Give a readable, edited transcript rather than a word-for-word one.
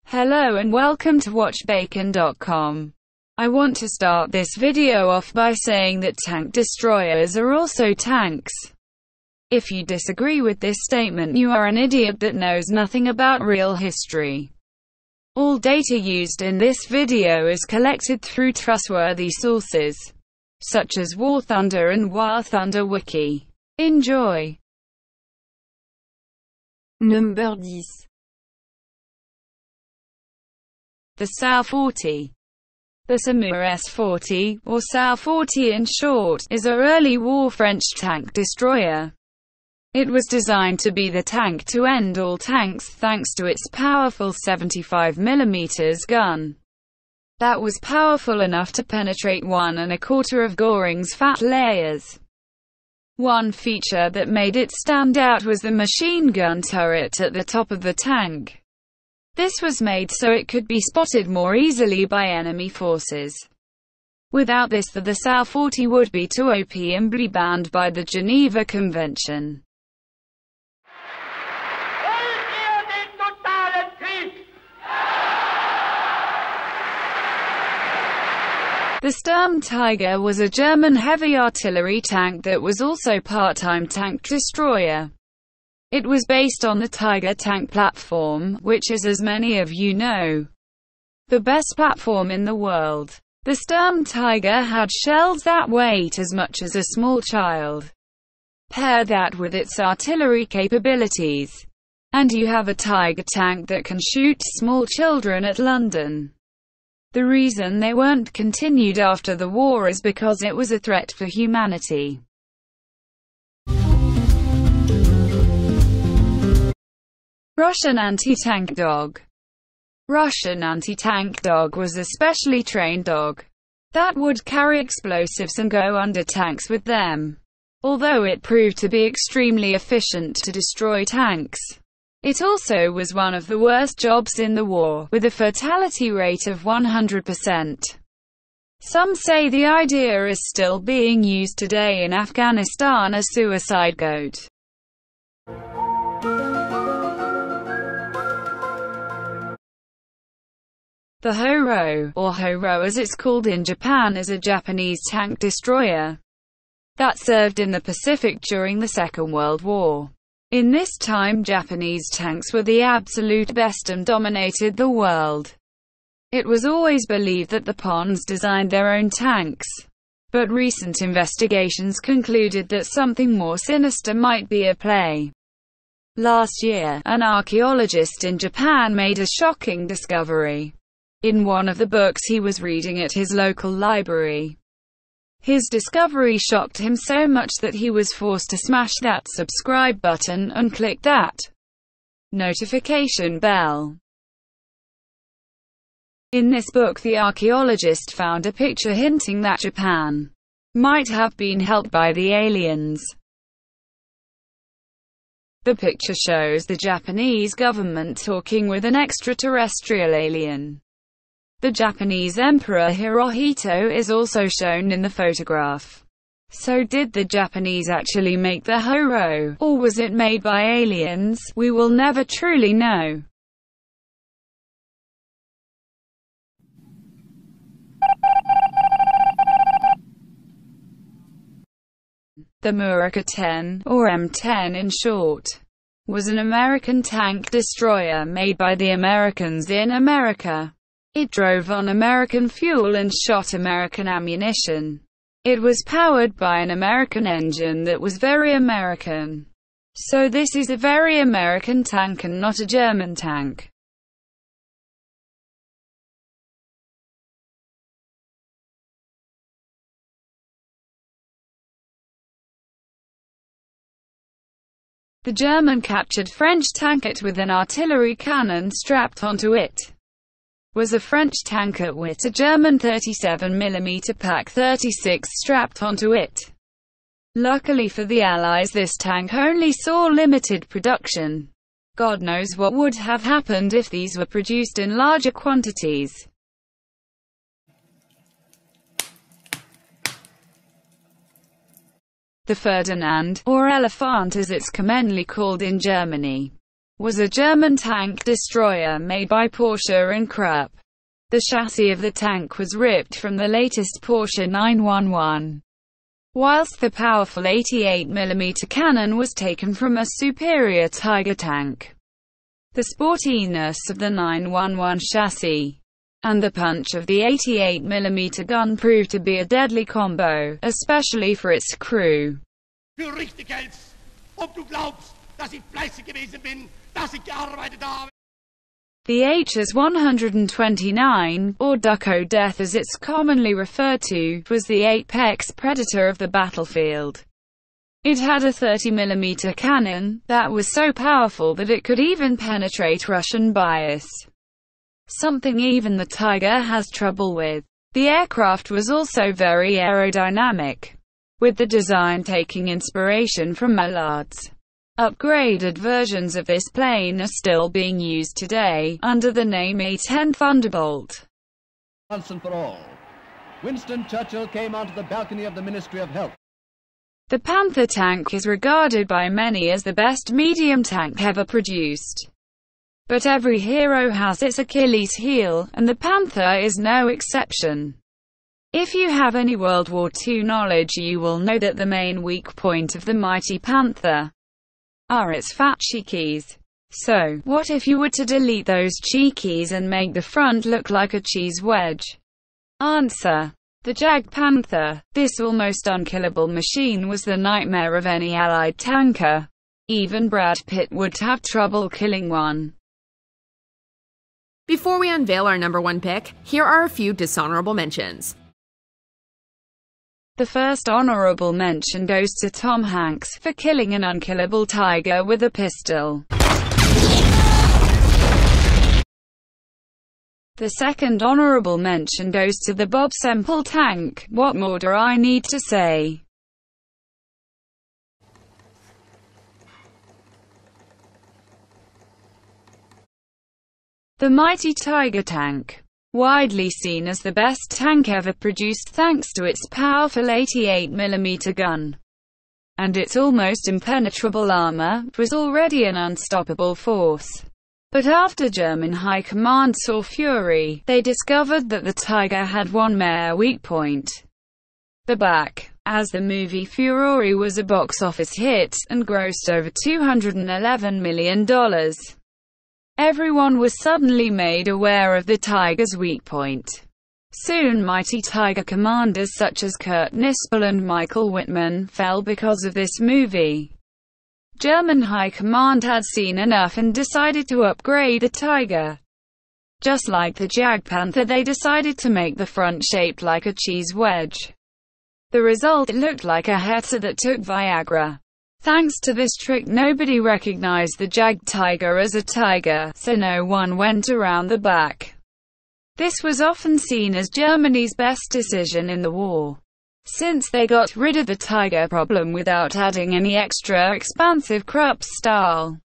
Hello and welcome to WatchBacon.com. I want to start this video off by saying that tank destroyers are also tanks. If you disagree with this statement, you are an idiot that knows nothing about real history. All data used in this video is collected through trustworthy sources, such as Warthunder and Warthunder wiki. Enjoy! Number 10. The SAU-40. The Saumur S-40, or SAU-40 in short, is a early war French tank destroyer. It was designed to be the tank to end all tanks thanks to its powerful 75mm gun. That was powerful enough to penetrate 1¼ of Göring's fat layers. One feature that made it stand out was the machine gun turret at the top of the tank. This was made so it could be spotted more easily by enemy forces. Without this, the SAU-40 would be too OP and be banned by the Geneva Convention. The STURMTIGER was a German heavy artillery tank that was also part-time tank destroyer. It was based on the Tiger tank platform, which is, as many of you know, the best platform in the world. The STURMTIGER had shells that weighed as much as a small child. Pair that with its artillery capabilities, and you have a Tiger tank that can shoot small children at London. The reason they weren't continued after the war is because it was a threat for humanity. Russian anti-tank dog. Russian anti-tank dog was a specially trained dog that would carry explosives and go under tanks with them. Although it proved to be extremely efficient to destroy tanks, it also was one of the worst jobs in the war, with a fatality rate of 100%. Some say the idea is still being used today in Afghanistan as suicide goat. The Horo, or Horo as it's called in Japan, is a Japanese tank destroyer that served in the Pacific during the Second World War. In this time, Japanese tanks were the absolute best and dominated the world. It was always believed that the Pons designed their own tanks, but recent investigations concluded that something more sinister might be at play. Last year, an archaeologist in Japan made a shocking discovery in one of the books he was reading at his local library. His discovery shocked him so much that he was forced to smash that subscribe button and click that notification bell. In this book, the archaeologist found a picture hinting that Japan might have been helped by the aliens. The picture shows the Japanese government talking with an extraterrestrial alien. The Japanese Emperor Hirohito is also shown in the photograph. So did the Japanese actually make the Horo, or was it made by aliens? We will never truly know. The Muraca 10, or M10 in short, was an American tank destroyer made by the Americans in America. It drove on American fuel and shot American ammunition. It was powered by an American engine that was very American. So this is a very American tank and not a German tank. The German captured French tanket with an artillery cannon strapped onto it. Was a French tanker with a German 37mm Pak 36 strapped onto it. Luckily for the Allies, this tank only saw limited production. God knows what would have happened if these were produced in larger quantities. The Ferdinand, or Elephant as it's commonly called in Germany, was a German tank destroyer made by Porsche and Krupp. The chassis of the tank was ripped from the latest Porsche 911, whilst the powerful 88mm cannon was taken from a superior Tiger tank. The sportiness of the 911 chassis and the punch of the 88mm gun proved to be a deadly combo, especially for its crew. Für richtig hältst, ob du glaubst, dass ich fleißig gewesen bin, dass ich gearbeitet habe. The HS-129, or Duck-O Death as it's commonly referred to, was the apex predator of the battlefield. It had a 30mm cannon that was so powerful that it could even penetrate Russian bias, something even the Tiger has trouble with. The aircraft was also very aerodynamic, with the design taking inspiration from Mallard's. Upgraded versions of this plane are still being used today, under the name A-10 Thunderbolt. Once and for all, Winston Churchill came onto the balcony of the Ministry of Health. The Panther tank is regarded by many as the best medium tank ever produced. But every hero has its Achilles heel, and the Panther is no exception. If you have any World War II knowledge, you will know that the main weak point of the mighty Panther are its fat cheekies. So, what if you were to delete those cheekies and make the front look like a cheese wedge? Answer: the JAGDPANTHER. This almost unkillable machine was the nightmare of any Allied tanker. Even Brad Pitt would have trouble killing one. Before we unveil our number one pick, here are a few dishonorable mentions. The first honorable mention goes to Tom Hanks for killing an unkillable tiger with a pistol. The second honorable mention goes to the Bob Semple tank. What more do I need to say? The mighty Tiger tank, widely seen as the best tank ever produced thanks to its powerful 88mm gun and its almost impenetrable armor, was already an unstoppable force. But after German High Command saw Fury, they discovered that the Tiger had one mere weak point: the back. As the movie Fury was a box office hit, and grossed over $211 million, everyone was suddenly made aware of the Tiger's weak point. Soon mighty Tiger commanders such as Kurt Nispel and Michael Wittmann fell because of this movie. German High Command had seen enough and decided to upgrade the Tiger. Just like the JAGDPANTHER, they decided to make the front shaped like a cheese wedge. The result: it looked like a Hetta that took Viagra. Thanks to this trick, nobody recognized the JAGD-Tiger as a tiger, so no one went around the back. This was often seen as Germany's best decision in the war, since they got rid of the Tiger problem without adding any extra expansive Krupp style